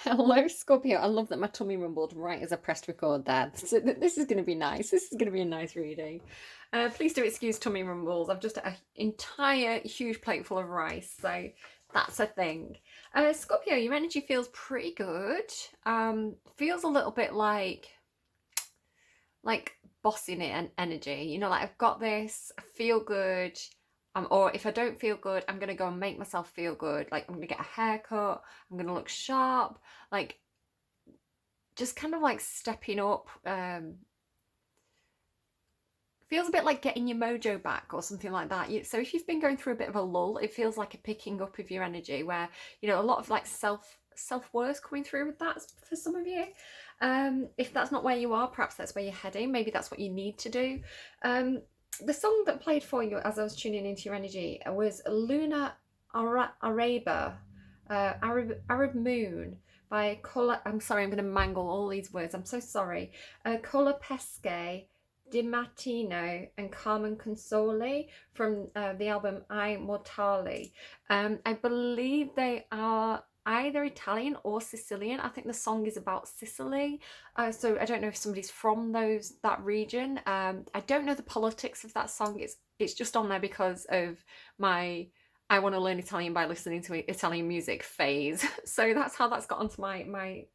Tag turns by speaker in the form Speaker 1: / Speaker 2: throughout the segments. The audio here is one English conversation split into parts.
Speaker 1: Hello, Scorpio. I love that my tummy rumbled right as I pressed record there. So this is going to be nice. This is going to be a nice reading. Please do excuse tummy rumbles. I've just an entire huge plate full of rice, so that's a thing. Scorpio, your energy feels pretty good. Feels a little bit like bossing it and energy. You know, like I've got this. I feel good. Or if I don't feel good, I'm gonna go and make myself feel good. Like I'm gonna get a haircut. I'm gonna look sharp. Like just kind of like stepping up. Feels a bit like getting your mojo back or something like that. So if you've been going through a bit of a lull, it feels like a picking up of your energy, where a lot of like self-worth coming through with that for some of you. If that's not where you are, perhaps that's where you're heading. Maybe that's what you need to do. The song that played for you as I was tuning into your energy was Luna Araba, Arab Moon by Cola. I'm sorry, I'm going to mangle all these words. I'm so sorry. Cola Pesce Di Martino and Carmen Consoli from the album I Mortale. I believe they are either Italian or Sicilian. I think the song is about Sicily. So I don't know if somebody's from that region. I don't know the politics of that song. It's just on there because of my I want to learn Italian by listening to Italian music phase. So that's how that's got onto my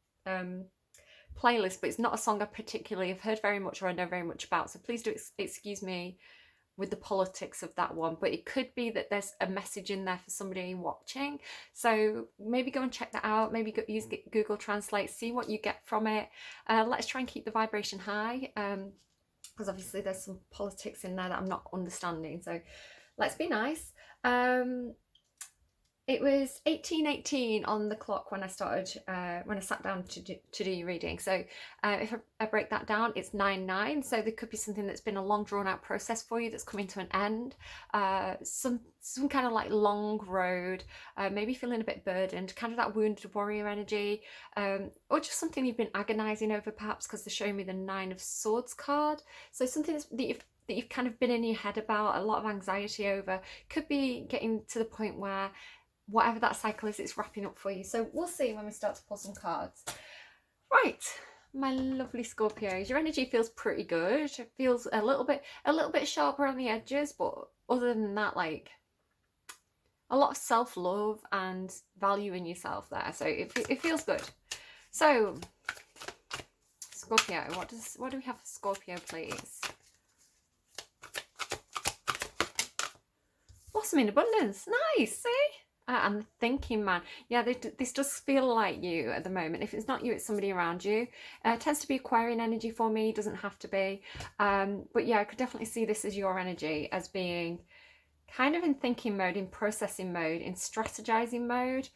Speaker 1: playlist, but it's not a song I particularly have heard very much or I know very much about. So please do excuse me with the politics of that one, but it could be that there's a message in there for somebody watching. So maybe go and check that out. Maybe use Google Translate, see what you get from it. Let's try and keep the vibration high, because obviously there's some politics in there that I'm not understanding. So let's be nice. It was 18:18 on the clock when I started, when I sat down to do your reading. So if I break that down, it's 9:09. So there could be something that's been a long drawn out process for you that's coming to an end. Some kind of like long road, maybe feeling a bit burdened, kind of that wounded warrior energy, or just something you've been agonizing over perhaps because they're showing me the Nine of Swords card. So something that you've kind of been in your head about, a lot of anxiety over, could be getting to the point where whatever that cycle is, it's wrapping up for you. So we'll see when we start to pull some cards. Right, my lovely Scorpios, your energy feels pretty good. It feels a little bit sharper on the edges, but other than that, like a lot of self-love and value in yourself there. So it feels good. So Scorpio, what do we have for Scorpio, please? Blossoming abundance. Nice, see? And the thinking man. Yeah, this does feel like you at the moment. If it's not you, it's somebody around you. It tends to be Aquarian energy for me. Doesn't have to be. But yeah, I could definitely see this as your energy, as being kind of in thinking mode, in processing mode, in strategizing mode.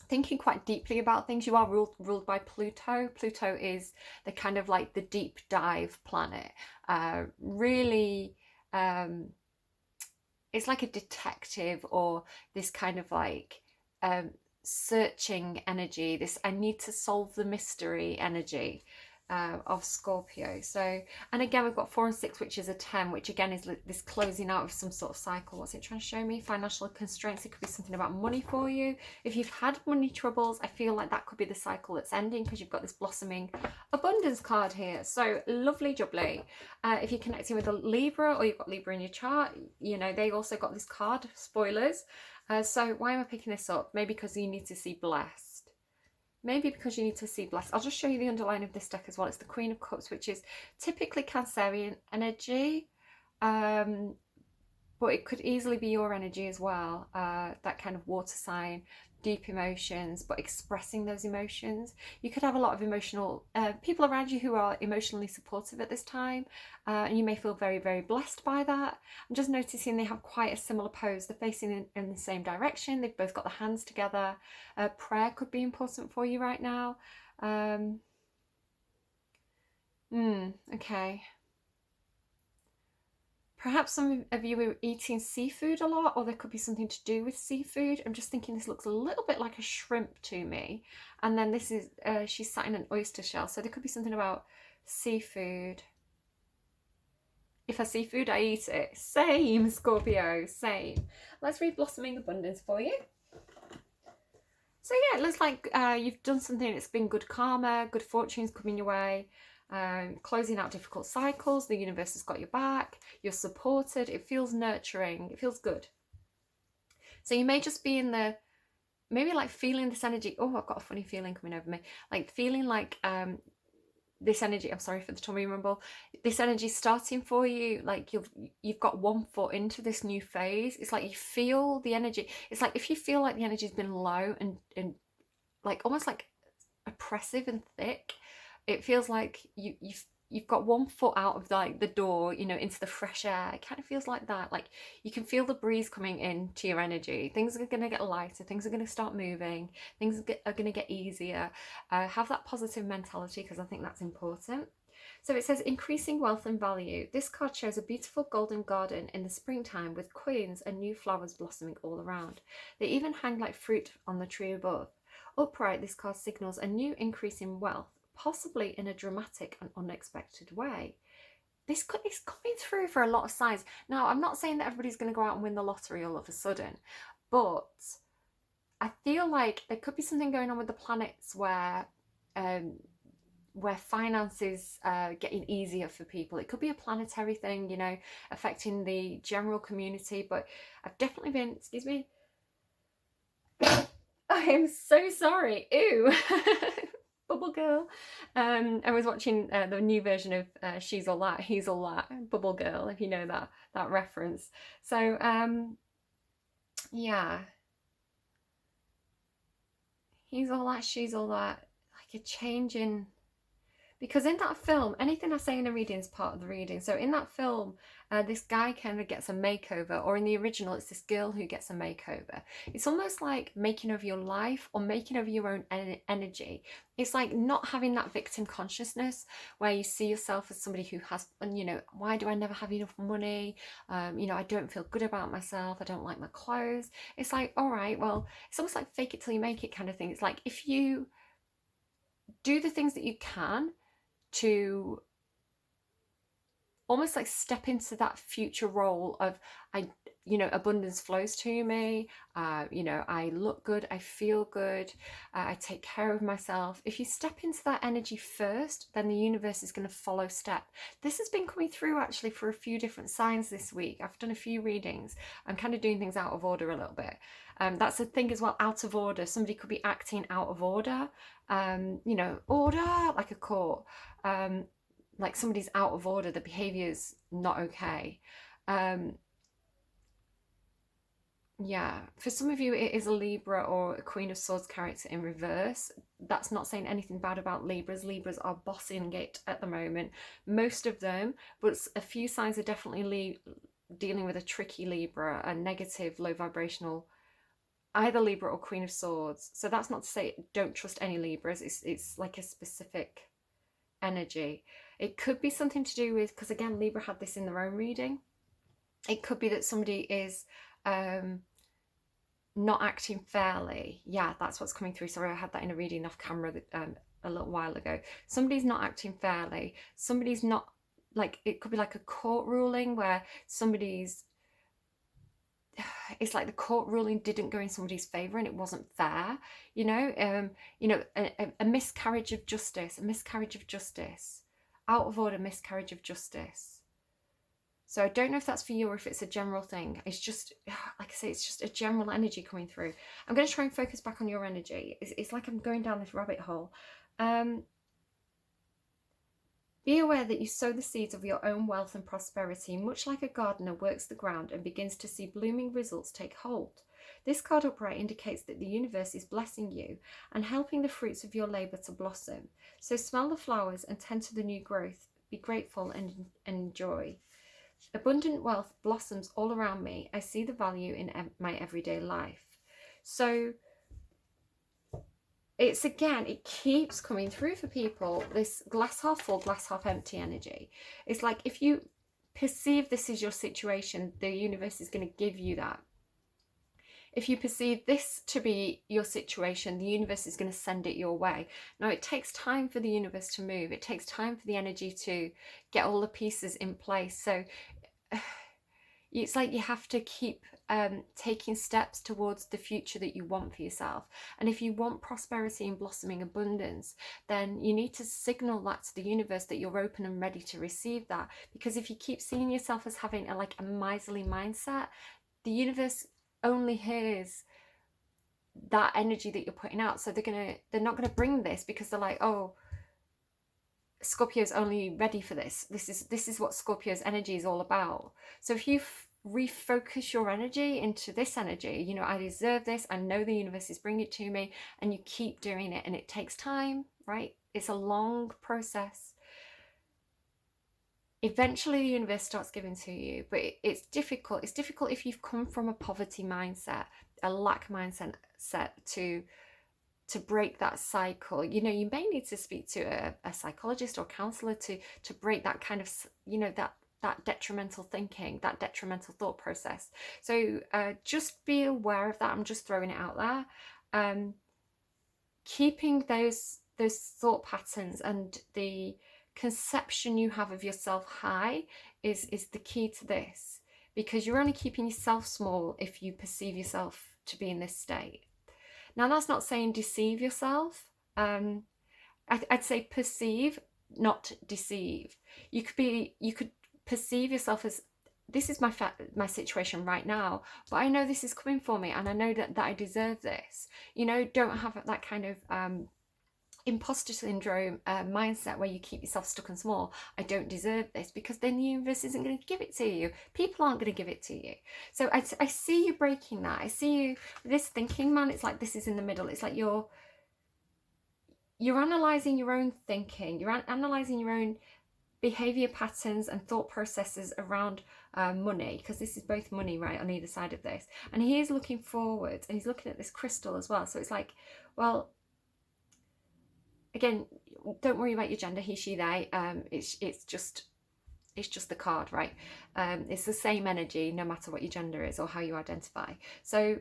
Speaker 1: Thinking quite deeply about things. You are ruled by Pluto. Pluto is the kind of like the deep dive planet. Really... it's like a detective, or this kind of like searching energy, this I need to solve the mystery energy of Scorpio. So, and again, we've got 4 and 6, which is a 10, which again is this closing out of some sort of cycle. What's it trying to show me? Financial constraints. It could be something about money for you. If you've had money troubles, I feel like that could be the cycle that's ending, because you've got this blossoming abundance card here. So lovely jubbly. If you're connecting with a Libra, or you've got Libra in your chart, you know, they also got this card, spoilers. So why am I picking this up? Maybe because you need to see blessed. Maybe because you need to see blessed. I'll just show you the underline of this deck as well. It's the Queen of Cups, which is typically Cancerian energy. But it could easily be your energy as well. That kind of water sign, deep emotions, but expressing those emotions. You could have a lot of emotional people around you who are emotionally supportive at this time, and you may feel very, very blessed by that. I'm just noticing they have quite a similar pose. They're facing in the same direction. They've both got their hands together. Prayer could be important for you right now. Okay. Perhaps some of you are eating seafood a lot, or there could be something to do with seafood. I'm just thinking this looks a little bit like a shrimp to me. And then this is, she's sat in an oyster shell. So there could be something about seafood. If I see food, I eat it. Same, Scorpio, same. Let's read Blossoming Abundance for you. So yeah, it looks like you've done something that's been good karma, good fortunes coming your way, closing out difficult cycles. The universe has got your back. You're supported. It feels nurturing. It feels good. So you may just be in the, maybe like feeling this energy. Oh, I've got a funny feeling coming over me. Like feeling like this energy, I'm sorry for the tummy rumble, this energy starting for you, like you've got one foot into this new phase. It's like you feel the energy. It's like if you feel like the energy's been low and like almost like oppressive and thick, it feels like you've got one foot out of like the door, you know, into the fresh air. It kind of feels like that. Like you can feel the breeze coming into your energy. Things are going to get lighter. Things are going to start moving. Things are going to get easier. Have that positive mentality, because I think that's important. So it says increasing wealth and value. This card shows a beautiful golden garden in the springtime with queens and new flowers blossoming all around. They even hang like fruit on the tree above. Upright, this card signals a new increase in wealth, possibly in a dramatic and unexpected way. This is coming through for a lot of signs. Now, I'm not saying that everybody's going to go out and win the lottery all of a sudden, but I feel like there could be something going on with the planets where finances are getting easier for people. It could be a planetary thing, you know, affecting the general community, but I've definitely been, excuse me, I am so sorry. Ew. Bubble Girl. I was watching the new version of She's All That, He's All That, Bubble Girl, if you know that reference. So yeah, he's all that, she's all that, like a change in, because in that film, anything I say in a reading is part of the reading. So in that film, this guy kind of gets a makeover, or in the original, it's this girl who gets a makeover. It's almost like making over your life or making over your own energy. It's like not having that victim consciousness where you see yourself as somebody who has, you know, why do I never have enough money? You know, I don't feel good about myself. I don't like my clothes. It's like, all right, well, it's almost like fake it till you make it kind of thing. It's like if you do the things that you can to almost like step into that future role of, you know, abundance flows to me, you know, I look good, I feel good, I take care of myself. If you step into that energy first, then the universe is going to follow step. This has been coming through actually for a few different signs this week. I've done a few readings. I'm kind of doing things out of order a little bit. That's the thing as well, out of order. Somebody could be acting out of order, you know, order like a court. Like somebody's out of order, the behavior's not okay. Yeah, for some of you it is a Libra or a Queen of Swords character in reverse. That's not saying anything bad about Libras. Libras are bossing it at the moment, most of them, but a few signs are definitely dealing with a tricky Libra, a negative, low vibrational, either Libra or Queen of Swords. So that's not to say don't trust any Libras. It's like a specific energy. It could be something to do with, because again, Libra had this in their own reading. It could be that somebody is not acting fairly. Yeah, that's what's coming through. Sorry, I had that in a reading off camera a little while ago. Somebody's not acting fairly. Somebody's not, like, it could be like a court ruling where somebody's, it's like the court ruling didn't go in somebody's favor and it wasn't fair, you know, a miscarriage of justice, out of order miscarriage of justice. So I don't know if that's for you or if it's a general thing. It's just, like I say, it's just a general energy coming through. I'm going to try and focus back on your energy. It's like I'm going down this rabbit hole. Be aware that you sow the seeds of your own wealth and prosperity, much like a gardener works the ground and begins to see blooming results take hold. This card upright indicates that the universe is blessing you and helping the fruits of your labour to blossom. So smell the flowers and tend to the new growth. Be grateful and enjoy. Abundant wealth blossoms all around me. I see the value in my everyday life. So it's, again, it keeps coming through for people, this glass half full, glass half empty energy. It's like if you perceive this is your situation, the universe is going to give you that. If you perceive this to be your situation, the universe is going to send it your way. Now, it takes time for the universe to move. It takes time for the energy to get all the pieces in place. So it's like you have to keep taking steps towards the future that you want for yourself. And if you want prosperity and blossoming abundance, then you need to signal that to the universe that you're open and ready to receive that. Because if you keep seeing yourself as having a miserly mindset, the universe only hears that energy that you're putting out. So they're not gonna bring this, because they're like, oh, Scorpio's only ready for this. This is what Scorpio's energy is all about. So if you refocus your energy into this energy, you know, I deserve this, I know the universe is bringing it to me, and you keep doing it, and it takes time, right? It's a long process. Eventually the universe starts giving to you, but it's difficult. It's difficult if you've come from a poverty mindset, a lack mindset to break that cycle. You know, you may need to speak to a psychologist or counselor to break that kind of, you know, that detrimental thinking, that detrimental thought process. So just be aware of that. I'm just throwing it out there. Keeping those thought patterns and the conception you have of yourself high is the key to this, because you're only keeping yourself small if you perceive yourself to be in this state. Now, that's not saying deceive yourself. I'd say perceive, not deceive. You could perceive yourself as, this is my situation right now, but I know this is coming for me, and I know that I deserve this. You know, don't have that kind of imposter syndrome mindset where you keep yourself stuck and small. I don't deserve this, because then the universe isn't going to give it to you. People aren't going to give it to you. So I see you breaking that. I see you, this thinking, man, it's like this is in the middle. It's like you're analysing your own thinking. You're analysing your own behaviour patterns and thought processes around money, because this is both money, right, on either side of this. And he is looking forward, and he's looking at this crystal as well. So it's like, well, again, don't worry about your gender, he, she, they. It's just the card, right? It's the same energy no matter what your gender is or how you identify. So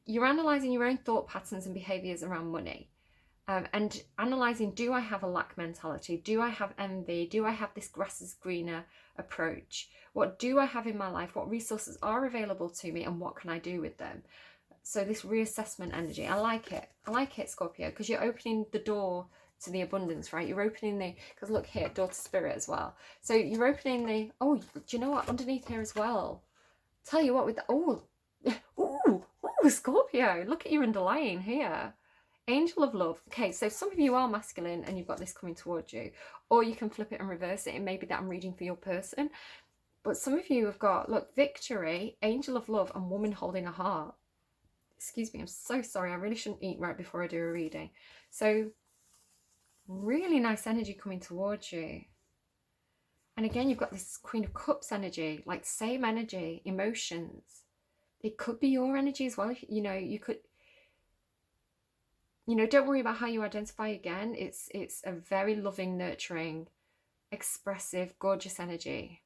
Speaker 1: you're analysing your own thought patterns and behaviours around money, and analysing, do I have a lack mentality? Do I have envy? Do I have this grass is greener approach? What do I have in my life? What resources are available to me, and what can I do with them? So this reassessment energy, I like it, Scorpio, because you're opening the door to the abundance, right? You're opening because look here, door to spirit as well. So you're opening oh, do you know what, underneath here as well? Tell you what, with Scorpio, look at your underlying here. Angel of love. Okay, so some of you are masculine and you've got this coming towards you, or you can flip it and reverse it, and maybe that I'm reading for your person. But some of you have got, look, victory, angel of love, and woman holding a heart. Excuse me, I'm so sorry. I really shouldn't eat right before I do a reading. So really nice energy coming towards you. And again, you've got this Queen of Cups energy, like same energy, emotions. It could be your energy as well. You know, you could, you know, don't worry about how you identify again. It's a very loving, nurturing, expressive, gorgeous energy.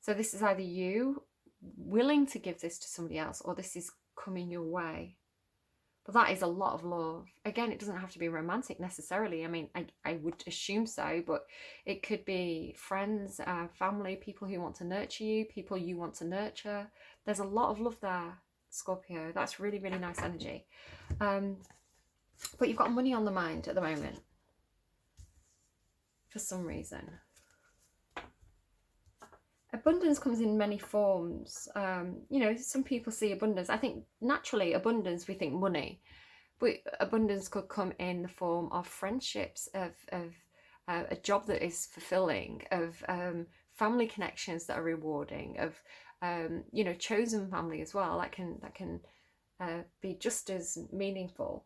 Speaker 1: So this is either you willing to give this to somebody else, or this is coming your way. But that is a lot of love. Again, it doesn't have to be romantic necessarily. I mean, I would assume so, but it could be friends, family, people who want to nurture you, people you want to nurture. There's a lot of love there, Scorpio. That's really, really nice energy. But you've got money on the mind at the moment, for some reason. Abundance comes in many forms. You know, some people see abundance. I think naturally abundance, we think money, but abundance could come in the form of friendships, of a job that is fulfilling, of family connections that are rewarding, of you know, chosen family as well. That can be just as meaningful.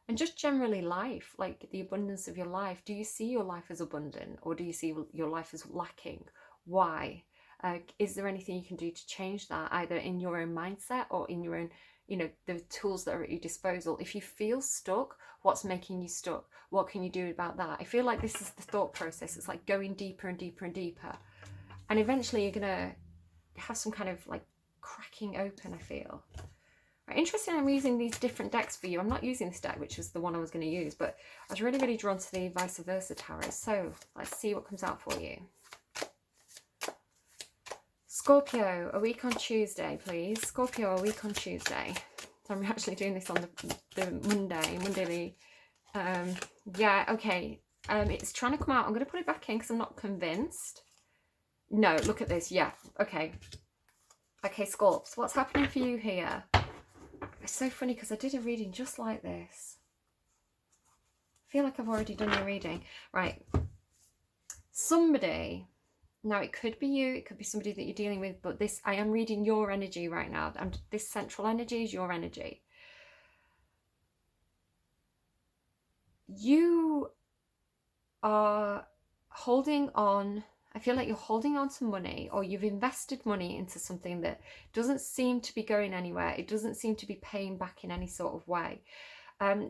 Speaker 1: And just generally life, like the abundance of your life. Do you see your life as abundant, or do you see your life as lacking? Why? Is there anything you can do to change that, either in your own mindset or in your own, you know, the tools that are at your disposal? If you feel stuck, what's making you stuck? What can you do about that? I feel like this is the thought process. It's like going deeper and deeper and deeper. And eventually you're going to have some kind of like cracking open, I feel. Interesting, I'm using these different decks for you. I'm not using this deck, which was the one I was going to use, but I was really, really drawn to the vice versa tarot. So let's see what comes out for you. Scorpio, a week on Tuesday, please. Scorpio, a week on Tuesday. So I'm actually doing this on the Monday. Yeah, okay. It's trying to come out. I'm going to put it back in because I'm not convinced. No, look at this. Yeah, okay. Okay, Scorps, what's happening for you here? It's so funny because I did a reading just like this. I feel like I've already done your reading. Right. Somebody... Now, it could be you, it could be somebody that you're dealing with, but this, I am reading your energy right now. And this central energy is your energy. You are holding on, I feel like you're holding on to money, or you've invested money into something that doesn't seem to be going anywhere. It doesn't seem to be paying back in any sort of way.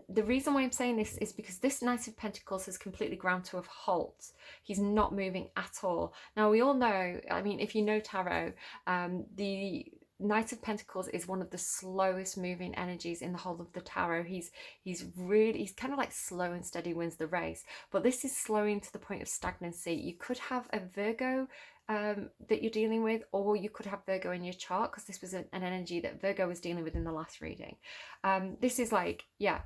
Speaker 1: The reason why I'm saying this is because this Knight of Pentacles has completely ground to a halt. He's not moving at all. Now, we all know, I mean, if you know tarot, the Knight of Pentacles is one of the slowest moving energies in the whole of the tarot. He's kind of like slow and steady wins the race. But this is slowing to the point of stagnancy. You could have a Virgo that you're dealing with, or you could have Virgo in your chart, because this was an energy that Virgo was dealing with in the last reading. This is like, yeah,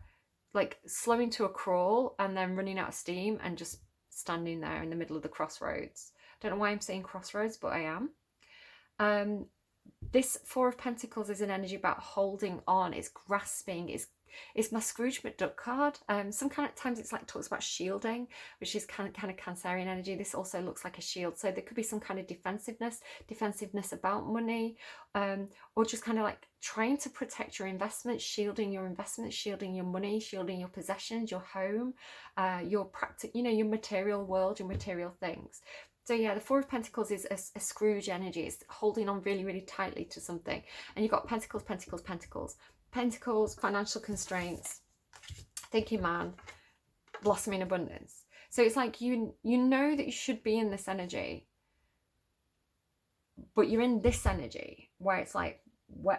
Speaker 1: like slowing to a crawl and then running out of steam and just standing there in the middle of the crossroads. I don't know why I'm saying crossroads, but I am. This Four of Pentacles is an energy about holding on. It's grasping. It's my Scrooge McDuck card. Some kind of times it's like talks about shielding, which is kind of Cancerian energy. This also looks like a shield. So there could be some kind of defensiveness about money, or just kind of like trying to protect your investments, shielding your investments, shielding your money, shielding your possessions, your home, your your material world, your material things. So yeah, the Four of Pentacles is a Scrooge energy. It's holding on really, really tightly to something. And you've got Pentacles, Pentacles, Pentacles. Pentacles, financial constraints, thinking man, blossoming abundance. So it's like you know that you should be in this energy, but you're in this energy where it's like,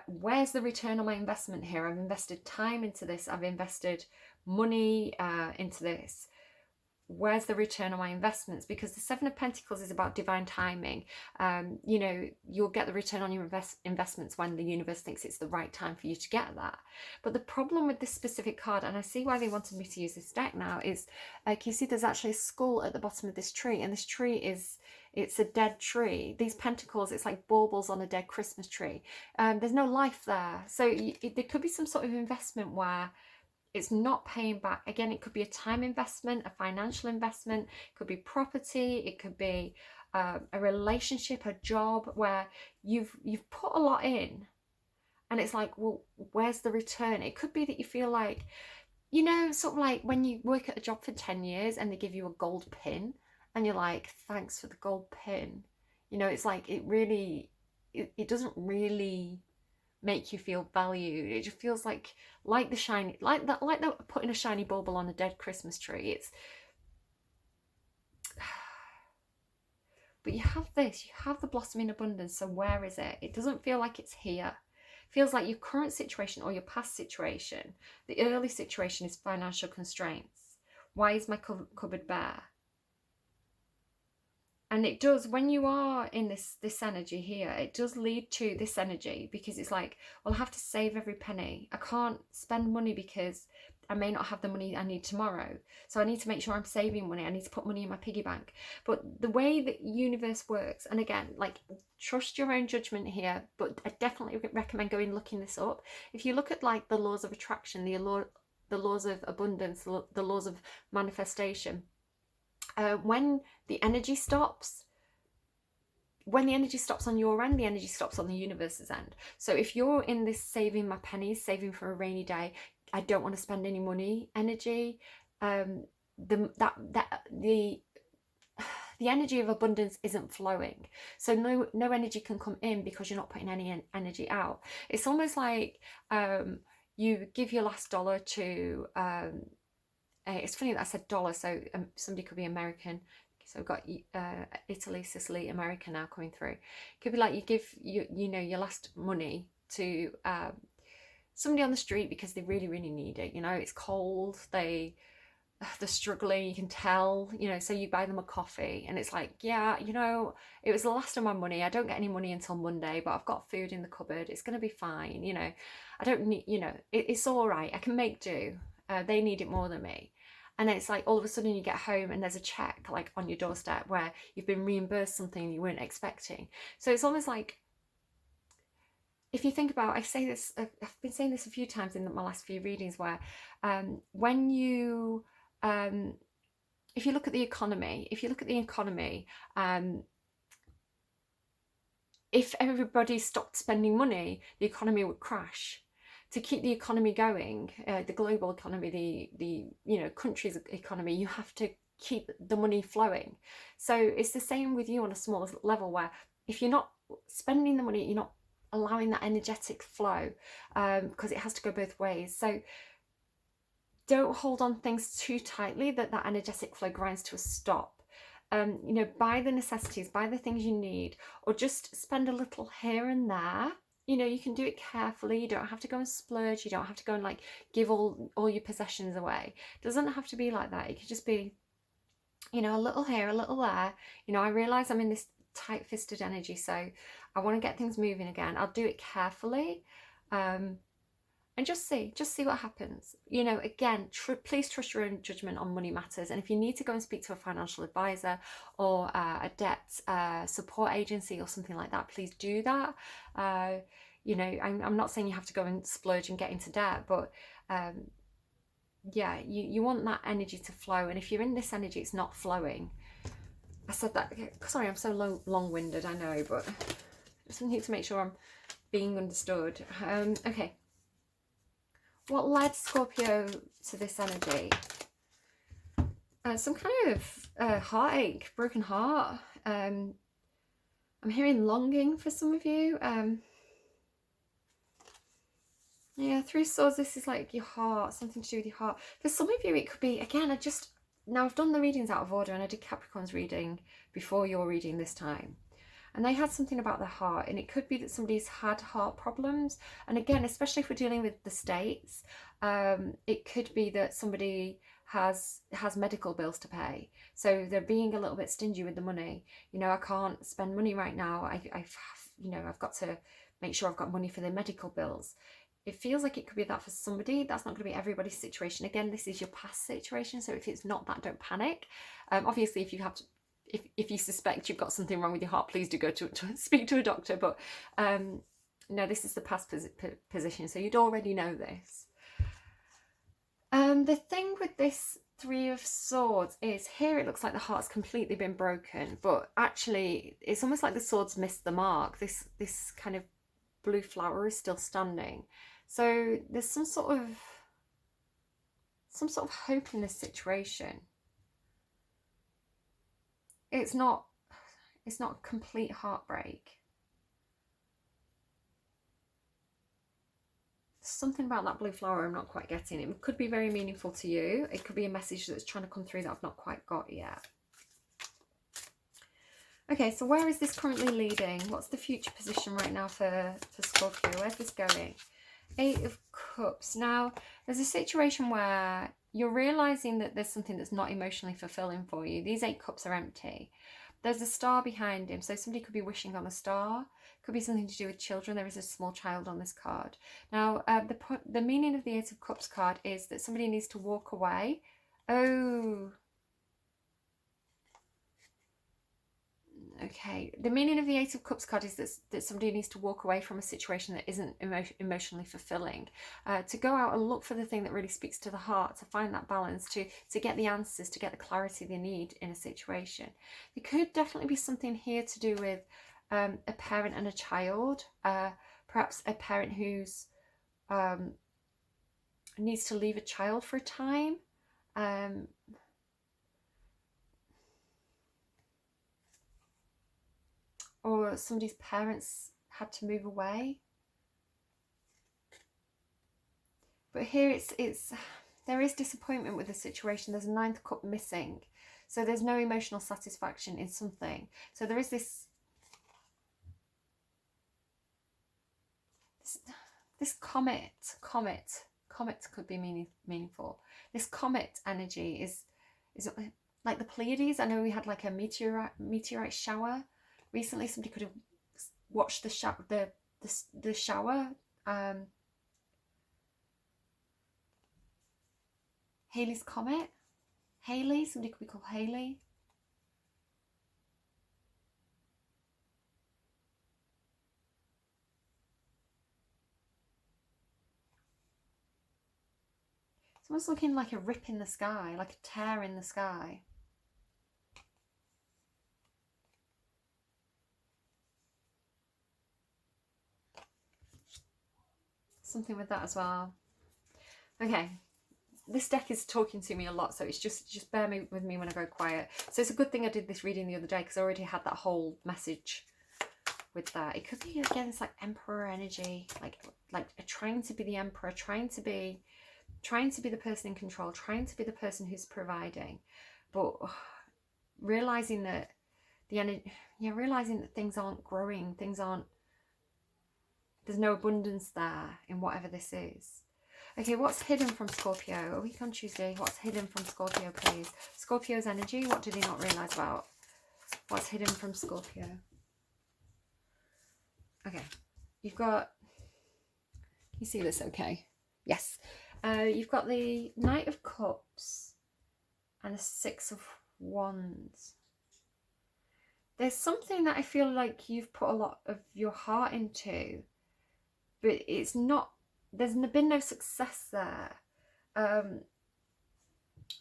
Speaker 1: where's the return on my investment here? I've invested time into this. I've invested money into this. Where's the return on my investments? Because the Seven of Pentacles is about divine timing. You'll get the return on your investments when the universe thinks it's the right time for you to get that. But the problem with this specific card, and I see why they wanted me to use this deck now, is like, you see there's actually a skull at the bottom of this tree, and this tree it's a dead tree. These pentacles, it's like baubles on a dead Christmas tree. There's no life there. So there could be some sort of investment where it's not paying back. Again, it could be a time investment, a financial investment, it could be property, it could be a relationship, a job where you've put a lot in, and it's like, well, where's the return? It could be that you feel like, sort of like when you work at a job for 10 years and they give you a gold pin, and you're like, thanks for the gold pin. It's like, it doesn't really make you feel valued. It just feels like the shiny, like that putting a shiny bauble on a dead Christmas tree. It's but you have this, you have the blossoming abundance. So where is it? It doesn't feel like it's here. It feels like your current situation or your past situation. The early situation is financial constraints. Why is my cupboard bare? And it does, when you are in this energy here, it does lead to this energy, because it's like, well, I have to save every penny. I can't spend money because I may not have the money I need tomorrow. So I need to make sure I'm saving money. I need to put money in my piggy bank. But the way that universe works, and again, like, trust your own judgment here, but I definitely recommend going looking this up. If you look at like the laws of attraction, the laws of abundance, the laws of manifestation, when the energy stops on your end, the energy stops on the universe's end. So if you're in this saving my pennies, saving for a rainy day, I don't want to spend any money energy, the energy of abundance isn't flowing. So no energy can come in because you're not putting any energy out. It's almost like you give your last dollar to it's funny that I said dollar, so somebody could be American. So we've got Italy, Sicily, America now coming through. It could be like you give your last money to somebody on the street because they really, really need it. It's cold. They they're struggling, you can tell, you know, so you buy them a coffee and it's like, yeah, you know, it was the last of my money, I don't get any money until Monday, but I've got food in the cupboard, it's going to be fine, you know, I don't need, you know, it's all right, I can make do. They need it more than me. And then it's like all of a sudden you get home and there's a check like on your doorstep where you've been reimbursed something you weren't expecting. So it's almost like, if you think about, I say this, I've been saying this a few times in my last few readings, where when you if you look at the economy, if everybody stopped spending money, the economy would crash. To keep the economy going, the global economy, the you know, country's economy, you have to keep the money flowing. So it's the same with you on a smaller level, where if you're not spending the money, you're not allowing that energetic flow, because it has to go both ways. So don't hold on things too tightly that energetic flow grinds to a stop. You know, buy the necessities, buy the things you need, or just spend a little here and there. You know, you can do it carefully. You don't have to go and splurge. You don't have to go and like give all your possessions away. It doesn't have to be like that. It could just be, you know, a little here, a little there. You know, I realize I'm in this tight-fisted energy, so I want to get things moving again. I'll do it carefully. And just see what happens. You know, again, please trust your own judgment on money matters. And if you need to go and speak to a financial advisor or a debt support agency or something like that, please do that. You know, I'm not saying you have to go and splurge and get into debt, but yeah, you want that energy to flow. And if you're in this energy, it's not flowing. I said that, sorry, I'm so long-winded, I know, but I just need to make sure I'm being understood. Okay. What led Scorpio to this energy? Some kind of heartache, broken heart. I'm hearing longing for some of you. Yeah, Three Swords, this is like your heart, something to do with your heart. For some of you, it could be, again, now I've done the readings out of order, and I did Capricorn's reading before your reading this time. And they had something about their heart, and it could be that somebody's had heart problems. And again, especially if we're dealing with the States, it could be that somebody has medical bills to pay, so they're being a little bit stingy with the money. You know, I can't spend money right now. I've got to make sure I've got money for the medical bills. It feels like it could be that for somebody. That's not going to be everybody's situation. Again, this is your past situation, so if it's not that, don't panic. Obviously, if you have to, if you suspect you've got something wrong with your heart, please do go to speak to a doctor. But no, this is the past position, so you'd already know this. The thing with this Three of Swords is, here it looks like the heart's completely been broken, but actually it's almost like the swords missed the mark. This kind of blue flower is still standing. So there's some sort of hope in this situation. It's not complete heartbreak. Something about that blue flower I'm not quite getting. It could be very meaningful to you. It could be a message that's trying to come through that I've not quite got yet. Okay, so where is this currently leading? What's the future position right now for Scorpio? Where's this going? Eight of Cups. Now, there's a situation where you're realising that there's something that's not emotionally fulfilling for you. These 8 cups are empty. There's a star behind him, so somebody could be wishing on a star. Could be something to do with children. There is a small child on this card. Now, the meaning of the 8 of Cups card is that somebody needs to walk away. Oh, okay. The meaning of the 8 of Cups card is that somebody needs to walk away from a situation that isn't emotionally fulfilling, to go out and look for the thing that really speaks to the heart, to find that balance, to get the answers, to get the clarity they need in a situation. There could definitely be something here to do with a parent and a child, perhaps a parent who's needs to leave a child for a time. Or somebody's parents had to move away. But here there is disappointment with the situation. There's a 9th cup missing. So there's no emotional satisfaction in something. So there is this comet comets could be meaningful. This comet energy is like the Pleiades. I know we had like a meteorite shower recently. Somebody could have watched the shower. Halley's Comet. Halley, somebody could be called Halley. It's almost looking like a rip in the sky, like a tear in the sky. Something with that as well. Okay. This deck is talking to me a lot, so it's just bear with me when I go quiet. So it's a good thing I did this reading the other day, because I already had that whole message with that. It could be, again, it's like Emperor energy, like trying to be the Emperor, trying to be the person in control, trying to be the person who's providing, but realizing that realizing that things aren't growing, there's no abundance there in whatever this is. Okay, what's hidden from Scorpio? A week on Tuesday. What's hidden from Scorpio, please? Scorpio's energy. What did he not realise about? What's hidden from Scorpio? Okay, you've got... You see this okay? Yes. You've got the Knight of Cups and the Six of Wands. There's something that I feel like you've put a lot of your heart into, but it's not... There's been no success there.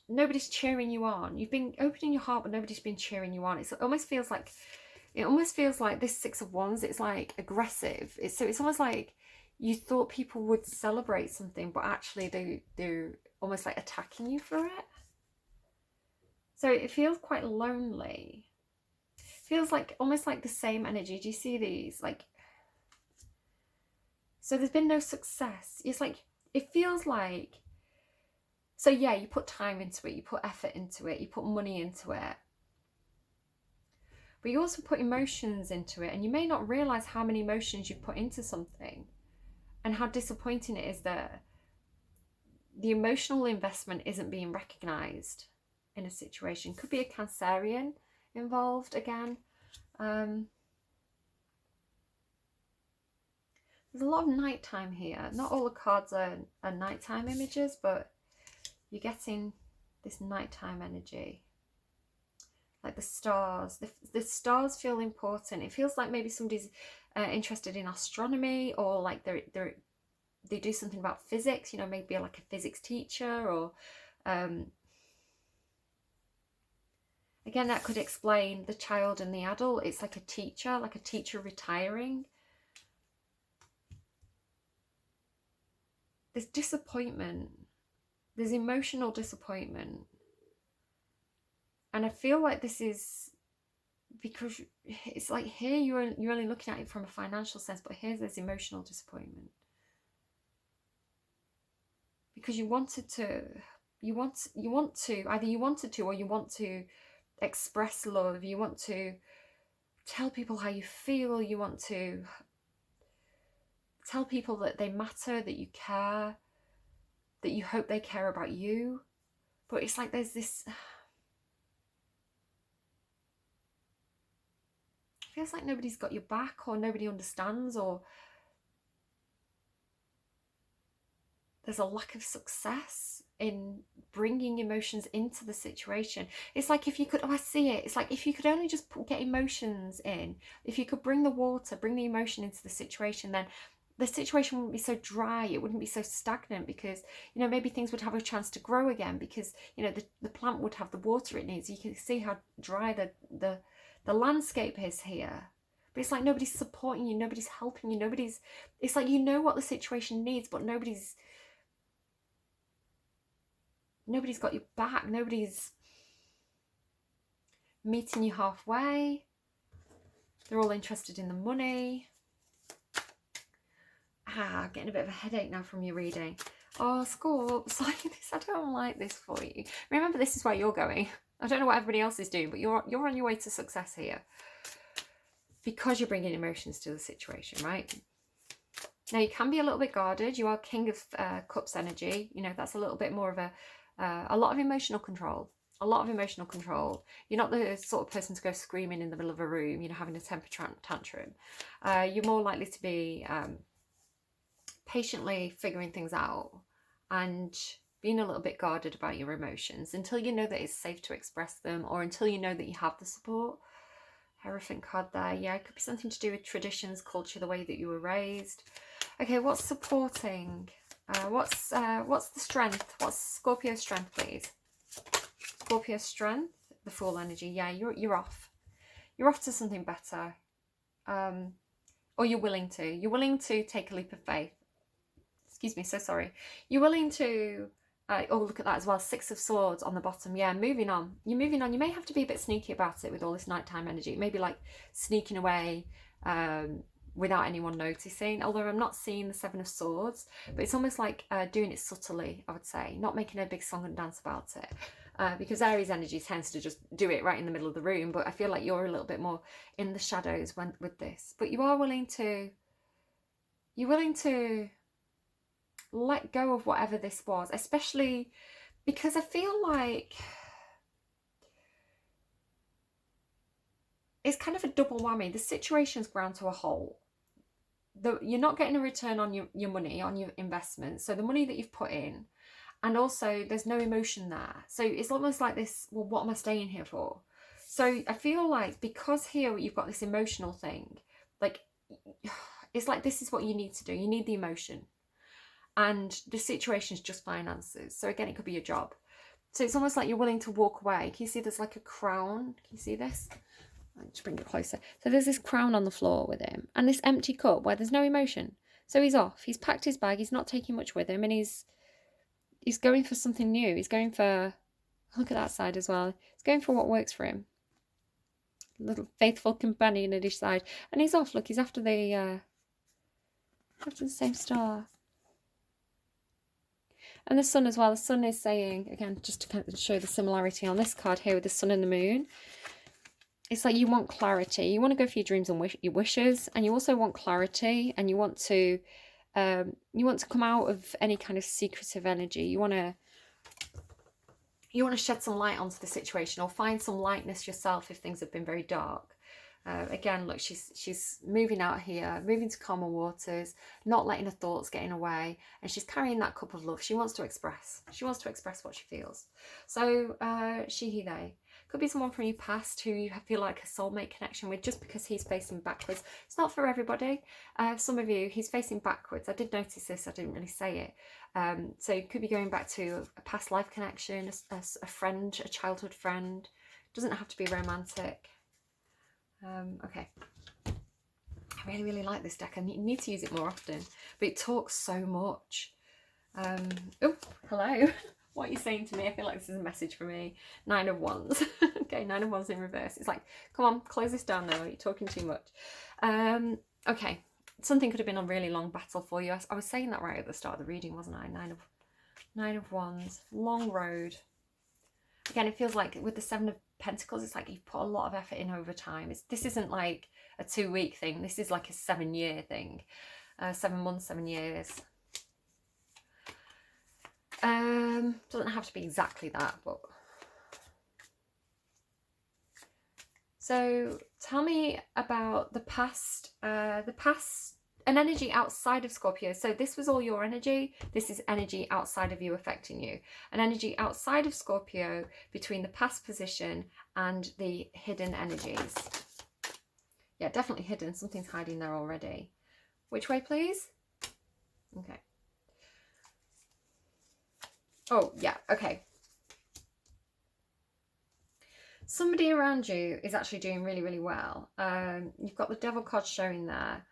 Speaker 1: Nobody's cheering you on. You've been opening your heart, but nobody's been cheering you on. It almost feels like this Six of Wands, it's like aggressive. It's almost like you thought people would celebrate something, but actually they're almost like attacking you for it. So it feels quite lonely. It feels like almost like the same energy. Do you see these? Like, so there's been no success. It's like, it feels like, so yeah, you put time into it, you put effort into it, you put money into it, but you also put emotions into it, and you may not realize how many emotions you've put into something and how disappointing it is that the emotional investment isn't being recognized in a situation. Could be a Cancerian involved again. There's a lot of nighttime here. Not all the cards are nighttime images, but you're getting this nighttime energy. Like the stars. The stars feel important. It feels like maybe somebody's interested in astronomy, or like they do something about physics, you know, maybe like a physics teacher, or again, that could explain the child and the adult. It's like a teacher retiring. There's disappointment. There's emotional disappointment. And I feel like this is because it's like here you're only looking at it from a financial sense, but here's this emotional disappointment. Because you wanted to express love, you want to tell people how you feel, you want to tell people that they matter, that you care, that you hope they care about you. But it's like there's this... It feels like nobody's got your back, or nobody understands, or there's a lack of success in bringing emotions into the situation. It's like if you could... Oh, I see it. It's like if you could only just get emotions in, if you could bring the water, bring the emotion into the situation, then the situation wouldn't be so dry, it wouldn't be so stagnant, because, you know, maybe things would have a chance to grow again, because, you know, the plant would have the water it needs. You can see how dry the landscape is here. But it's like nobody's supporting you, nobody's helping you, it's like you know what the situation needs, but nobody's got your back, nobody's meeting you halfway. They're all interested in the money. Getting a bit of a headache now from your reading. Oh, Scorps, like this, I don't like this for you. Remember, this is where you're going. I don't know what everybody else is doing, but you're on your way to success here, because you're bringing emotions to the situation, right? Now, you can be a little bit guarded. You are King of Cups energy. You know, that's a little bit more of a lot of emotional control. A lot of emotional control. You're not the sort of person to go screaming in the middle of a room, you know, having a temper tantrum. You're more likely to be patiently figuring things out and being a little bit guarded about your emotions until you know that it's safe to express them, or until you know that you have the support. Hierophant card there. Yeah, it could be something to do with traditions, culture, the way that you were raised. Okay, what's supporting? What's the strength? What's Scorpio strength, please? Scorpio strength, the Fool energy. Yeah, you're off. You're off to something better. Or you're willing to. You're willing to take a leap of faith. Excuse me, so sorry. You're willing to oh, look at that as well. 6 of Swords on the bottom. Yeah, moving on. You're moving on. You may have to be a bit sneaky about it with all this nighttime energy. Maybe like sneaking away without anyone noticing. Although I'm not seeing the 7 of Swords, but it's almost like doing it subtly, I would say. Not making a big song and dance about it. Because Aries energy tends to just do it right in the middle of the room. But I feel like you're a little bit more in the shadows with this. But you are willing to... You're willing to let go of whatever this was, especially because I feel like it's kind of a double whammy. The situation's ground to a halt. You're not getting a return on your money, on your investments, so the money that you've put in, and also there's no emotion there. So it's almost like this, well, what am I staying here for? So I feel like because here you've got this emotional thing, like it's like this is what you need to do. You need the emotion. And the situation is just finances. So again, it could be a job. So it's almost like you're willing to walk away. Can you see there's like a crown? Can you see this? I'll just bring it closer. So there's this crown on the floor with him and this empty cup where there's no emotion. So he's off. He's packed his bag. He's not taking much with him, and he's going for something new. He's going for, look at that side as well. He's going for what works for him. Little faithful companion at his side, and he's off. Look, he's after the same star. And the sun as well. The sun is saying, again, just to kind of show the similarity on this card here with the sun and the moon. It's like you want clarity. You want to go for your dreams and your wishes. And you also want clarity. And you want to come out of any kind of secretive energy. You want to shed some light onto the situation, or find some lightness yourself if things have been very dark. Again, look, she's moving out here, moving to calmer waters, not letting her thoughts get in her way, and she's carrying that cup of love. She wants to express. She wants to express what she feels. So she, he, they. Could be someone from your past who you feel like a soulmate connection with, just because he's facing backwards. It's not for everybody. Some of you, he's facing backwards. I did notice this. I didn't really say it. So you could be going back to a past life connection, a friend, a childhood friend. Doesn't have to be romantic. Okay, I really, really like this deck. I need to use it more often, but it talks so much. Oh, hello. What are you saying to me? I feel like this is a message for me. 9 of Wands. Okay, 9 of Wands in reverse. It's like, come on, close this down now. You're talking too much. Okay, something could have been a really long battle for you. I was saying that right at the start of the reading, wasn't I? 9 of Wands, long road. Again, it feels like with the 7 of Pentacles, it's like you've put a lot of effort in over time. This isn't like a 2-week thing. This is like a 7-year thing. 7 months, 7 years. Doesn't have to be exactly that, but... So tell me about the past, an energy outside of Scorpio. So this was all your energy. This is energy outside of you affecting you. An energy outside of Scorpio between the past position and the hidden energies. Yeah, definitely hidden. Something's hiding there already. Which way, please? Okay. Oh, yeah. Okay. Somebody around you is actually doing really, really well. You've got the Devil card showing there.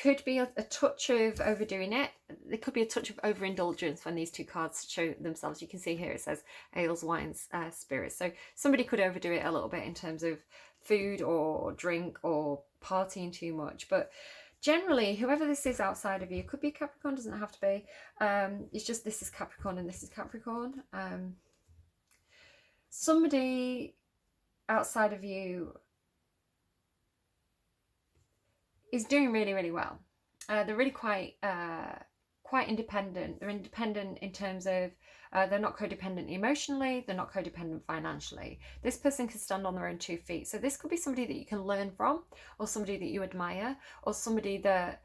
Speaker 1: Could be a touch of overdoing it. There could be a touch of overindulgence when these two cards show themselves. You can see here it says ales, wines, spirits. So somebody could overdo it a little bit in terms of food or drink or partying too much. But generally, whoever this is outside of you, could be Capricorn, doesn't have to be. It's just this is Capricorn and this is Capricorn. Somebody outside of you is doing really, really well. They're really quite independent. They're independent in terms of they're not codependent emotionally, they're not codependent financially. This person can stand on their own 2 feet. So this could be somebody that you can learn from, or somebody that you admire, or somebody that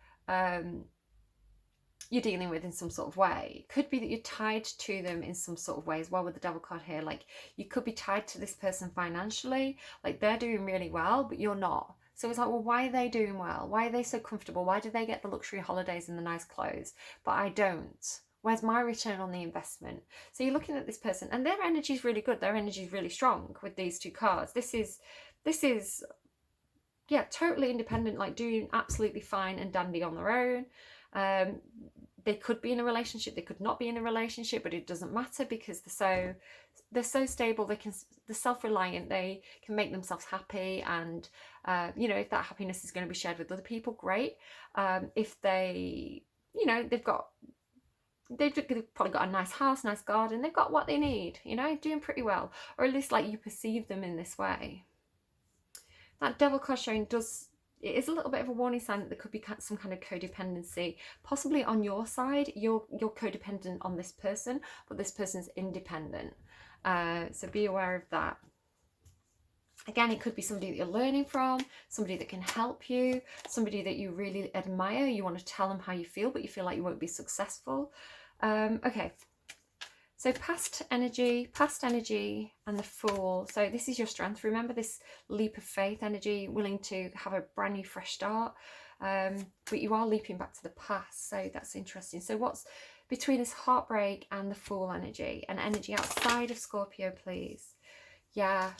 Speaker 1: you're dealing with in some sort of way. Could be that you're tied to them in some sort of way as well with the Devil card here. Like you could be tied to this person financially, like they're doing really well, but you're not. So it's like, well, why are they doing well? Why are they so comfortable? Why do they get the luxury holidays and the nice clothes, but I don't? Where's my return on the investment? So you're looking at this person and their energy is really good. Their energy is really strong with these two cards. This is, yeah, totally independent, like doing absolutely fine and dandy on their own. They could be in a relationship, they could not be in a relationship, but it doesn't matter because they're so stable. They're self-reliant. They can make themselves happy, and if that happiness is going to be shared with other people, great. If they, they've probably got a nice house, nice garden. They've got what they need. Doing pretty well, or at least like you perceive them in this way. That Devil card showing it is a little bit of a warning sign that there could be some kind of codependency, possibly on your side. You're codependent on this person, but this person's independent. So be aware of that. Again, it could be somebody that you're learning from, somebody that can help you, somebody that you really admire. You want to tell them how you feel, but you feel like you won't be successful. Okay. So past energy, and the Fool. So this is your strength. Remember this leap of faith energy, willing to have a brand new, fresh start. But you are leaping back to the past. So that's interesting. So what's between this heartbreak and the Fool energy? An energy outside of Scorpio, please. Yeah,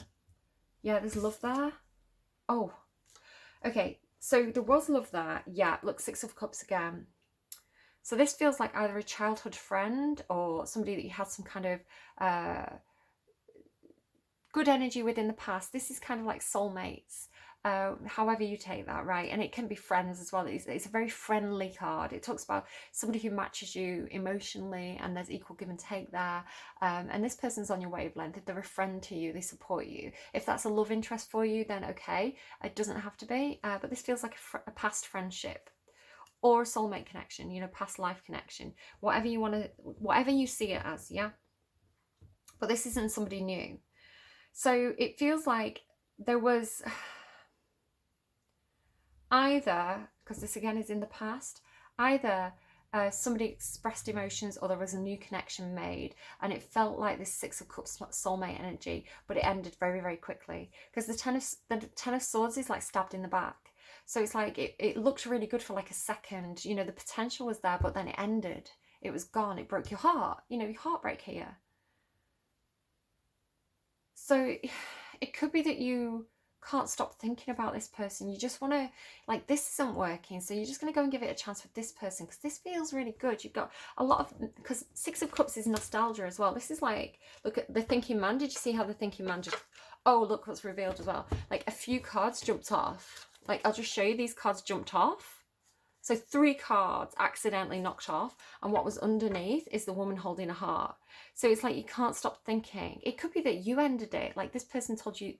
Speaker 1: there's love there. Oh, okay. So there was love there. Yeah, look, Six of Cups again. So this feels like either a childhood friend or somebody that you had some kind of good energy with in the past. This is kind of like soulmates, however you take that, right? And it can be friends as well. It's a very friendly card. It talks about somebody who matches you emotionally and there's equal give and take there. And this person's on your wavelength. If they're a friend to you, they support you. If that's a love interest for you, then okay. It doesn't have to be. But this feels like a past friendship. Or a soulmate connection, past life connection, whatever you see it as, yeah? But this isn't somebody new. So it feels like there was either, because this again is in the past, either somebody expressed emotions or there was a new connection made and it felt like this Six of Cups soulmate energy, but it ended very, very quickly. Because the Ten of Swords is like stabbed in the back. So it's like it looked really good for like a second, the potential was there, but then it ended. It was gone. It broke your heart, your heartbreak here. So it could be that you can't stop thinking about this person. You just want to, like, this isn't working. So you're just going to go and give it a chance with this person because this feels really good. You've got a lot of, because Six of Cups is nostalgia as well. This is like, look at the Thinking Man. Did you see how the Thinking Man just, oh, look what's revealed as well. Like a few cards jumped off. Like, I'll just show you, these cards jumped off. So 3 cards accidentally knocked off, and what was underneath is the woman holding a heart. So it's like you can't stop thinking. It could be that you ended it. Like this person told you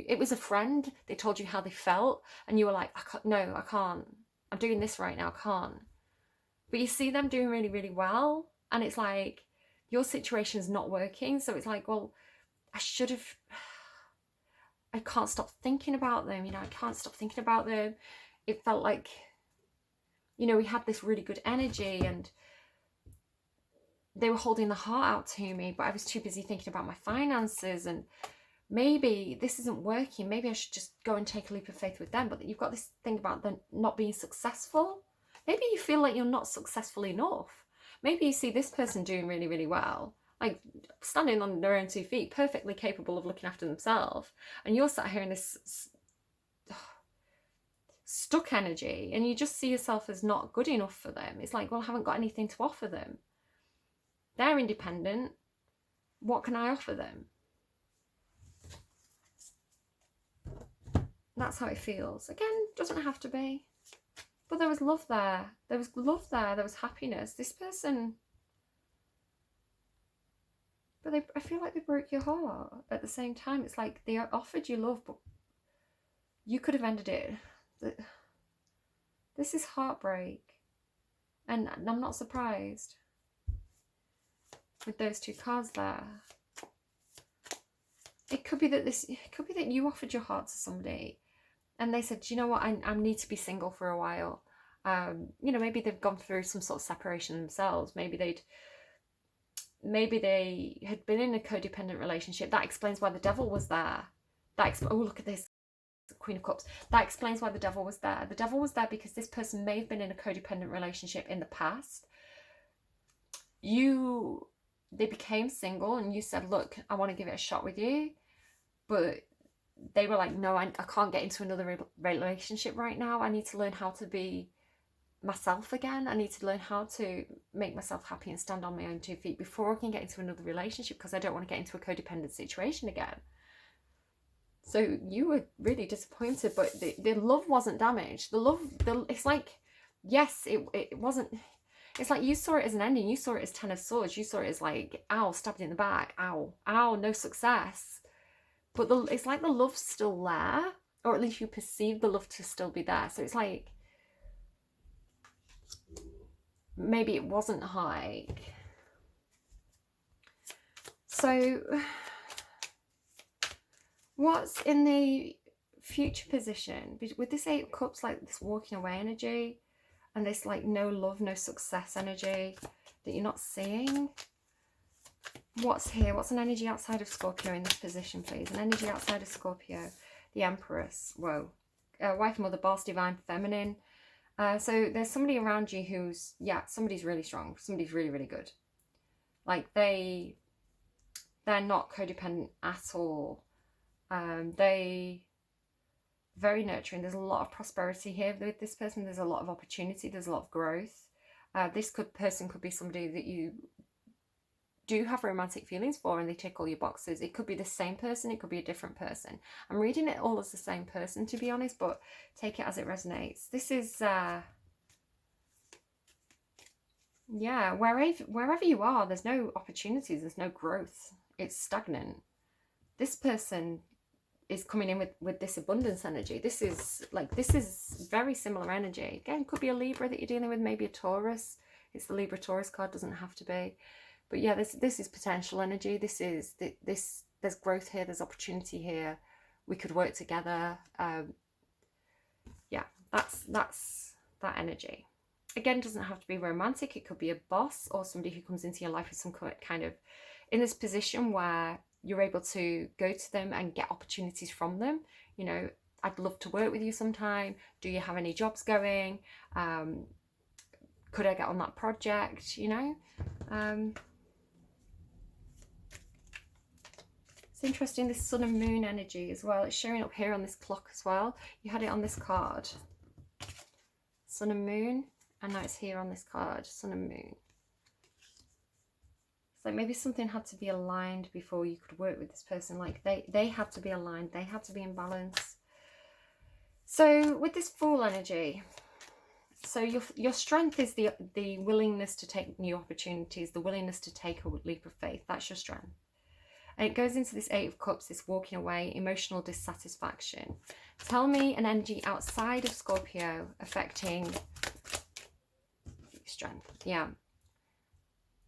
Speaker 1: it was a friend. They told you how they felt, and you were like, I can't. I'm doing this right now. I can't. But you see them doing really, really well, and it's like your situation's not working. So it's like, well, I can't stop thinking about them, I can't stop thinking about them. It felt like, we had this really good energy and they were holding the heart out to me, but I was too busy thinking about my finances and maybe this isn't working. Maybe I should just go and take a leap of faith with them. But you've got this thing about them not being successful. Maybe you feel like you're not successful enough. Maybe you see this person doing really, really well, like standing on their own 2 feet, perfectly capable of looking after themselves, and you're sat here in this stuck energy and you just see yourself as not good enough for them. It's like, well, I haven't got anything to offer them. They're independent. What can I offer them? That's how it feels. Again, doesn't have to be. But there was love there. There was love there. There was happiness. This person, but I feel like they broke your heart at the same time. It's like they offered you love, but you could have ended it. This is heartbreak. And I'm not surprised with those two cards there. It could be that you offered your heart to somebody and they said, you know what, I need to be single for a while. You know, maybe they've gone through some sort of separation themselves. Maybe they had been in a codependent relationship. That explains why the devil was there. Oh, look at this. Queen of Cups. That explains why the devil was there. The devil was there because this person may have been in a codependent relationship in the past. They became single and you said, look, I want to give it a shot with you. But they were like, no, I can't get into another relationship right now. I need to learn how to be myself again. I need to learn how to make myself happy and stand on my own 2 feet before I can get into another relationship, because I don't want to get into a codependent situation again. So you were really disappointed, but the love wasn't damaged. It's like, yes, it wasn't. It's like you saw it as an ending. You saw it as 10 of Swords. You saw it as like, ow, stabbed in the back. Ow, ow, no success. But it's like the love's still there, or at least you perceive the love to still be there. So it's like, maybe it wasn't high. So what's in the future position with this 8 of Cups, like this walking away energy and this like no love, no success energy that you're not seeing? What's here? What's an energy outside of Scorpio in this position, please? An energy outside of Scorpio. The Empress. Whoa. Wife, mother, boss, divine, feminine. So there's somebody around you who's, yeah, somebody's really strong. Somebody's really, really good. Like they're not codependent at all. They very nurturing. There's a lot of prosperity here with this person. There's a lot of opportunity. There's a lot of growth. This person could be somebody that you do have romantic feelings for and they tick all your boxes. It could be the same person. It could be a different person. I'm reading it all as the same person, to be honest, but take it as it resonates. This is, yeah, wherever you are, there's no opportunities. There's no growth. It's stagnant. This person is coming in with this abundance energy. This is very similar energy. Again, could be a Libra that you're dealing with, maybe a Taurus. It's the Libra Taurus card, doesn't have to be. But yeah, this is potential energy. There's growth here. There's opportunity here. We could work together. Yeah, that's that energy. Again, doesn't have to be romantic. It could be a boss or somebody who comes into your life with some kind of in this position where you're able to go to them and get opportunities from them. You know, I'd love to work with you sometime. Do you have any jobs going? Could I get on that project? You know. It's interesting, this Sun and Moon energy as well. It's showing up here on this clock as well. You had it on this card. Sun and Moon. And now it's here on this card. Sun and Moon. It's like maybe something had to be aligned before you could work with this person. Like they had to be aligned. They had to be in balance. So with this Fool energy, so your strength is the willingness to take new opportunities, the willingness to take a leap of faith. That's your strength. And it goes into this 8 of Cups, this walking away, emotional dissatisfaction. Tell me an energy outside of Scorpio affecting strength. Yeah.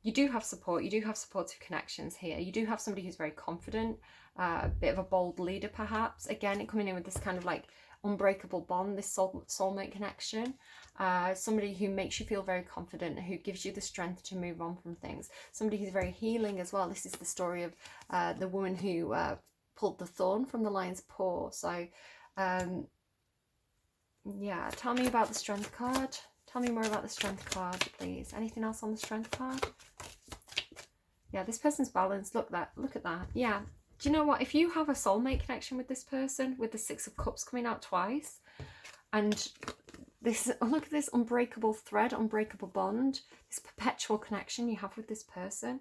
Speaker 1: You do have support. You do have supportive connections here. You do have somebody who's very confident, a bit of a bold leader perhaps. Again, coming in with this kind of like unbreakable bond, this soulmate connection. Somebody who makes you feel very confident, who gives you the strength to move on from things. Somebody who's very healing as well. This is the story of the woman who pulled the thorn from the lion's paw. So, yeah, tell me about the Strength card. Tell me more about the Strength card, please. Anything else on the Strength card? Yeah, this person's balanced. Look at that. Yeah. Do you know what? If you have a soulmate connection with this person, with the 6 of Cups coming out twice, and this, look at this unbreakable thread, unbreakable bond, this perpetual connection you have with this person.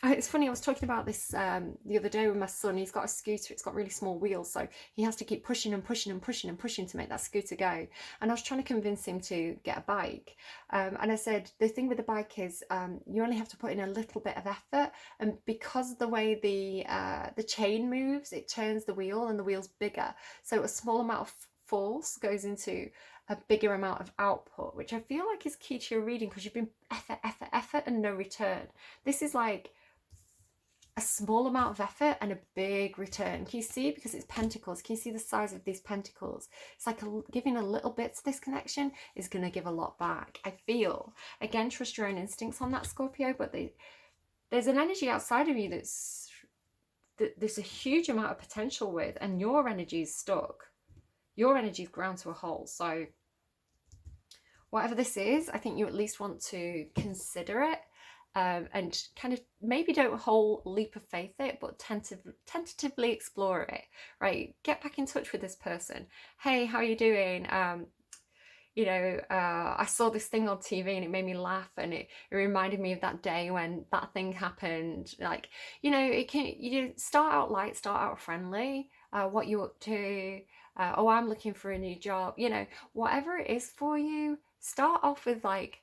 Speaker 1: It's funny, I was talking about this the other day with my son. He's got a scooter, it's got really small wheels, so he has to keep pushing and pushing and pushing and pushing to make that scooter go. And I was trying to convince him to get a bike. And I said, the thing with the bike is you only have to put in a little bit of effort. And because of the way the chain moves, it turns the wheel and the wheel's bigger. So a small amount of force goes into a bigger amount of output, which I feel like is key to your reading because you've been effort and no return. This is like a small amount of effort and a big return. Can you see? Because it's pentacles. Can you see the size of these pentacles? It's like giving a little bit to this connection is going to give a lot back. I feel. Again, trust your own instincts on that, Scorpio, but there's an energy outside of you that there's a huge amount of potential with, and your energy is stuck. Your energy is ground to a halt. So whatever this is, I think you at least want to consider it. And kind of maybe don't whole leap of faith it, but tentatively explore it, right? Get back in touch with this person. Hey, how are you doing? I saw this thing on TV and it made me laugh, and it reminded me of that day when that thing happened. Like, you start out light, start out friendly. What you up to? I'm looking for a new job. Whatever it is for you, start off with like,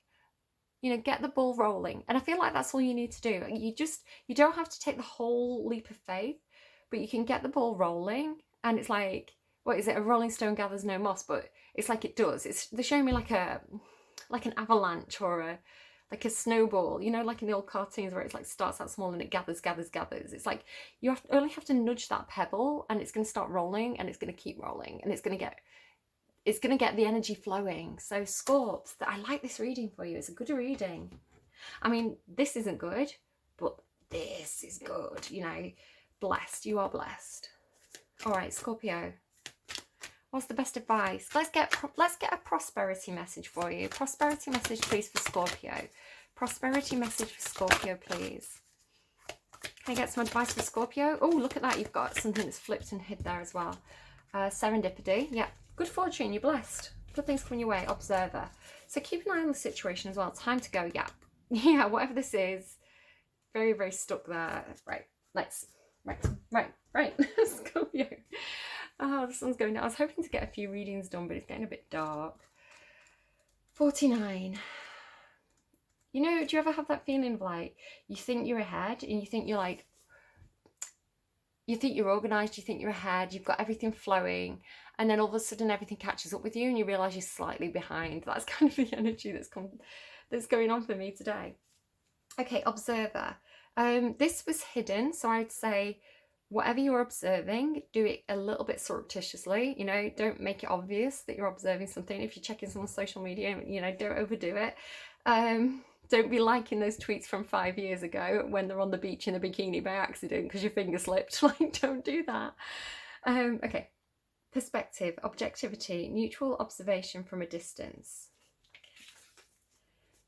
Speaker 1: get the ball rolling. And I feel like that's all you need to do. You don't have to take the whole leap of faith, but you can get the ball rolling. And it's like, what is it? A rolling stone gathers no moss, but it's like it does. They're showing me like an avalanche or like a snowball, like in the old cartoons where it's like starts out small and it gathers. It's like you only have to nudge that pebble and it's going to start rolling, and it's going to keep rolling, and it's going to get the energy flowing. So Scorps, I like this reading for you. It's a good reading. I mean, this isn't good, but this is good. Blessed. You are blessed. All right, Scorpio. What's the best advice? Let's get a prosperity message for you. Prosperity message, please, for Scorpio. Prosperity message for Scorpio, please. Can I get some advice for Scorpio? Oh, look at that. You've got something that's flipped and hid there as well. Serendipity. Yeah. Good fortune. You're blessed. Good things coming your way. Observer. So keep an eye on the situation as well. Time to go. Yeah. Yeah. Whatever this is. Very, very stuck there. Right. Right. Scorpio. Oh, the sun's going down. I was hoping to get a few readings done, but it's getting a bit dark. 49. Do you ever have that feeling of like, you think you're ahead and you think you're organised, you think you're ahead, you've got everything flowing, and then all of a sudden everything catches up with you and you realise you're slightly behind. That's kind of the energy that's going on for me today. Okay, observer. This was hidden, so I'd say whatever you're observing, do it a little bit surreptitiously. Don't make it obvious that you're observing something. If you're checking someone's social media, don't overdo it. Don't be liking those tweets from 5 years ago when they're on the beach in a bikini by accident because your finger slipped. Like, don't do that. Okay. Perspective, objectivity, neutral observation from a distance.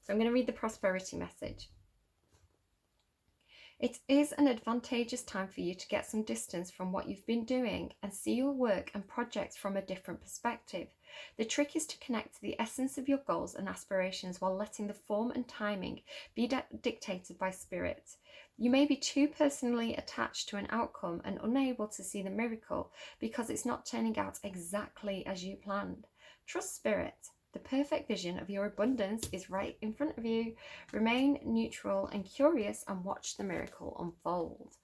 Speaker 1: So I'm going to read the prosperity message. It is an advantageous time for you to get some distance from what you've been doing and see your work and projects from a different perspective. The trick is to connect to the essence of your goals and aspirations while letting the form and timing be dictated by spirit. You may be too personally attached to an outcome and unable to see the miracle because it's not turning out exactly as you planned. Trust spirit. The perfect vision of your abundance is right in front of you. Remain neutral and curious and watch the miracle unfold.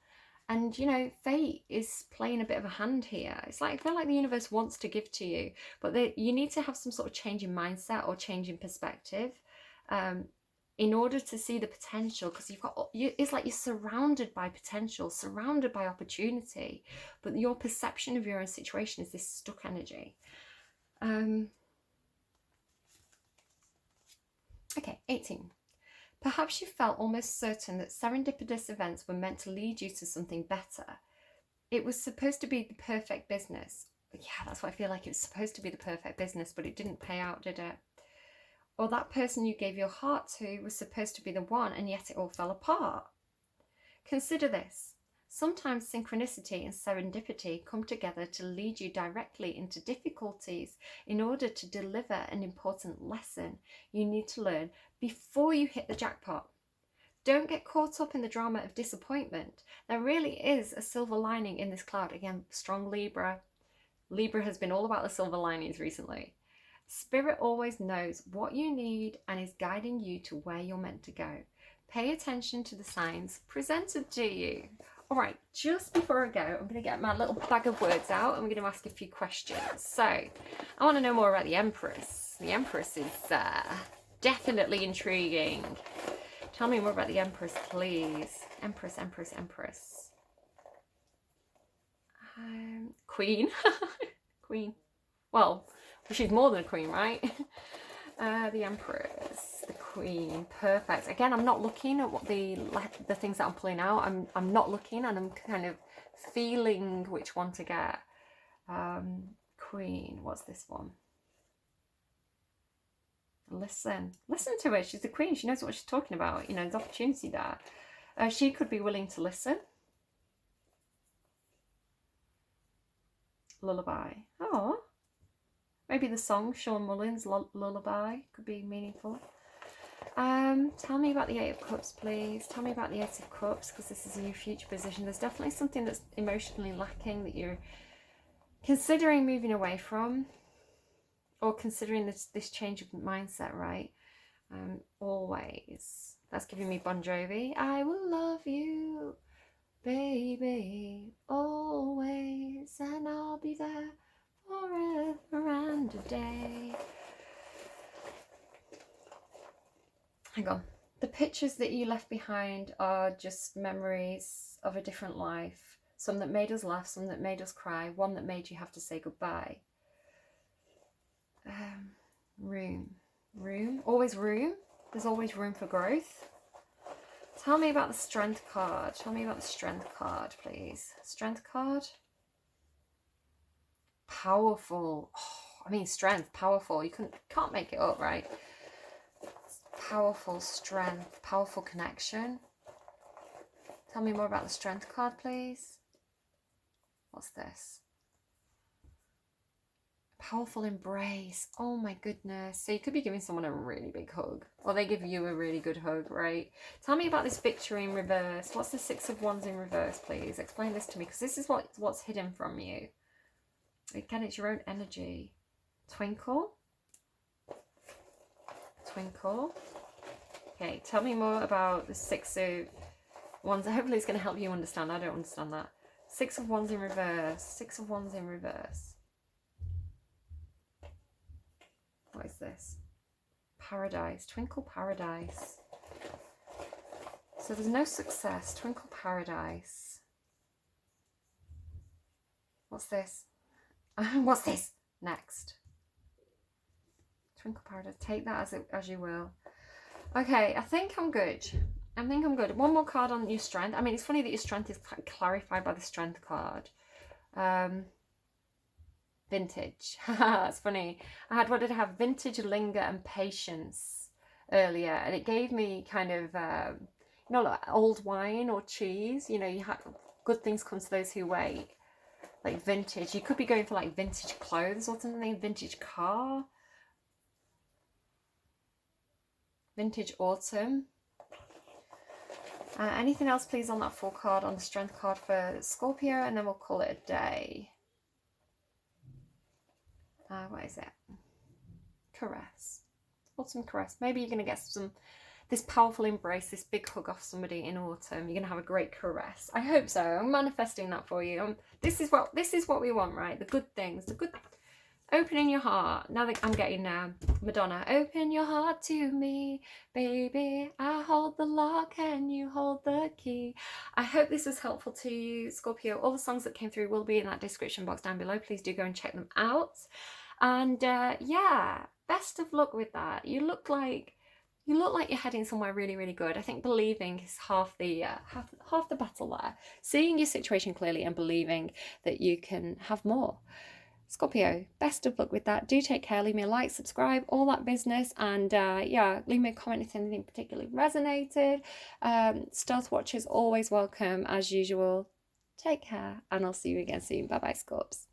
Speaker 1: And, fate is playing a bit of a hand here. It's like, I feel like the universe wants to give to you, but you need to have some sort of change in mindset or change in perspective in order to see the potential, because it's like you're surrounded by potential, surrounded by opportunity, but your perception of your own situation is this stuck energy. Okay, 18. Perhaps you felt almost certain that serendipitous events were meant to lead you to something better. It was supposed to be the perfect business. Yeah, that's what I feel like. It was supposed to be the perfect business, but it didn't pay out, did it? Or that person you gave your heart to was supposed to be the one, and yet it all fell apart. Consider this. Sometimes synchronicity and serendipity come together to lead you directly into difficulties in order to deliver an important lesson you need to learn before you hit the jackpot. Don't get caught up in the drama of disappointment. There really is a silver lining in this cloud. Again, strong Libra. Libra has been all about the silver linings recently. Spirit always knows what you need and is guiding you to where you're meant to go. Pay attention to the signs presented to you. All right, just before I go, I'm going to get my little bag of words out and we're going to ask a few questions. So, I want to know more about the Empress. The Empress is definitely intriguing. Tell me more about the Empress, please. Empress, Empress, Empress. Queen. Queen. Well, she's more than a queen, right? The Empress, the Queen, perfect. Again, I'm not looking at what the things that I'm pulling out. I'm not looking, and I'm kind of feeling which one to get. Queen, what's this one? Listen to her. She's the Queen. She knows what she's talking about. You know, there's opportunity there. She could be willing to listen. Lullaby. Oh. Maybe the song, Sean Mullins' Lullaby, could be meaningful. Tell me about the Eight of Cups, please. Tell me about the Eight of Cups, because this is a new future position. There's definitely something that's emotionally lacking that you're considering moving away from, or considering this change of mindset, right? Always. That's giving me Bon Jovi. I will love you, baby, always, and I'll be there forever and a day. Hang on. The pictures that you left behind are just memories of a different life. Some that made us laugh, some that made us cry, one that made you have to say goodbye. Room. Always room. There's always room for growth. Tell me about the Strength card. Tell me about the Strength card, please. Strength card. Powerful. Oh, I mean, strength, powerful. You can't make it up, right? Powerful strength, powerful connection. Tell me more about the Strength card, please. What's this? Powerful embrace. Oh my goodness. So you could be giving someone a really big hug, or they give you a really good hug, right? Tell me about this victory in reverse. What's the Six of Wands in reverse, please? Explain this to me, because this is what's hidden from you. Again, it's your own energy. Twinkle. Twinkle. Okay, tell me more about the Six of Wands. Hopefully it's going to help you understand. I don't understand that. Six of Wands in reverse. Six of Wands in reverse. What is this? Paradise. Twinkle paradise. So there's no success. Twinkle paradise. What's this? What's this? Next. Twinkle paradise. Take that as you will. Okay, I think I'm good. One more card on your Strength. I mean, it's funny that your Strength is clarified by the Strength card. Vintage. That's funny. What did I have? Vintage, linger, and patience earlier. And it gave me kind of, like old wine or cheese. You have good things come to those who wait. Like vintage. You could be going for like vintage clothes or something. Vintage car. Vintage autumn. Anything else, please, on that full card, on the Strength card for Scorpio, and then we'll call it a day. What is it? Caress. Autumn caress. Maybe you're going to get this powerful embrace, this big hug off somebody in autumn. You're going to have a great caress. I hope so. I'm manifesting that for you. This is what we want, right? The good things, the good. Opening your heart. Now that I'm getting Madonna. Open your heart to me, baby. I hold the lock and you hold the key. I hope this was helpful to you, Scorpio. All the songs that came through will be in that description box down below. Please do go and check them out. And yeah, best of luck with that. You look like you're heading somewhere really, really good. I think believing is half the battle there. Seeing your situation clearly and believing that you can have more. Scorpio, best of luck with that. Do take care. Leave me a like, subscribe, all that business. And yeah, leave me a comment if anything particularly resonated. Stealth watchers always welcome as usual. Take care, and I'll see you again soon. Bye bye, Scorps.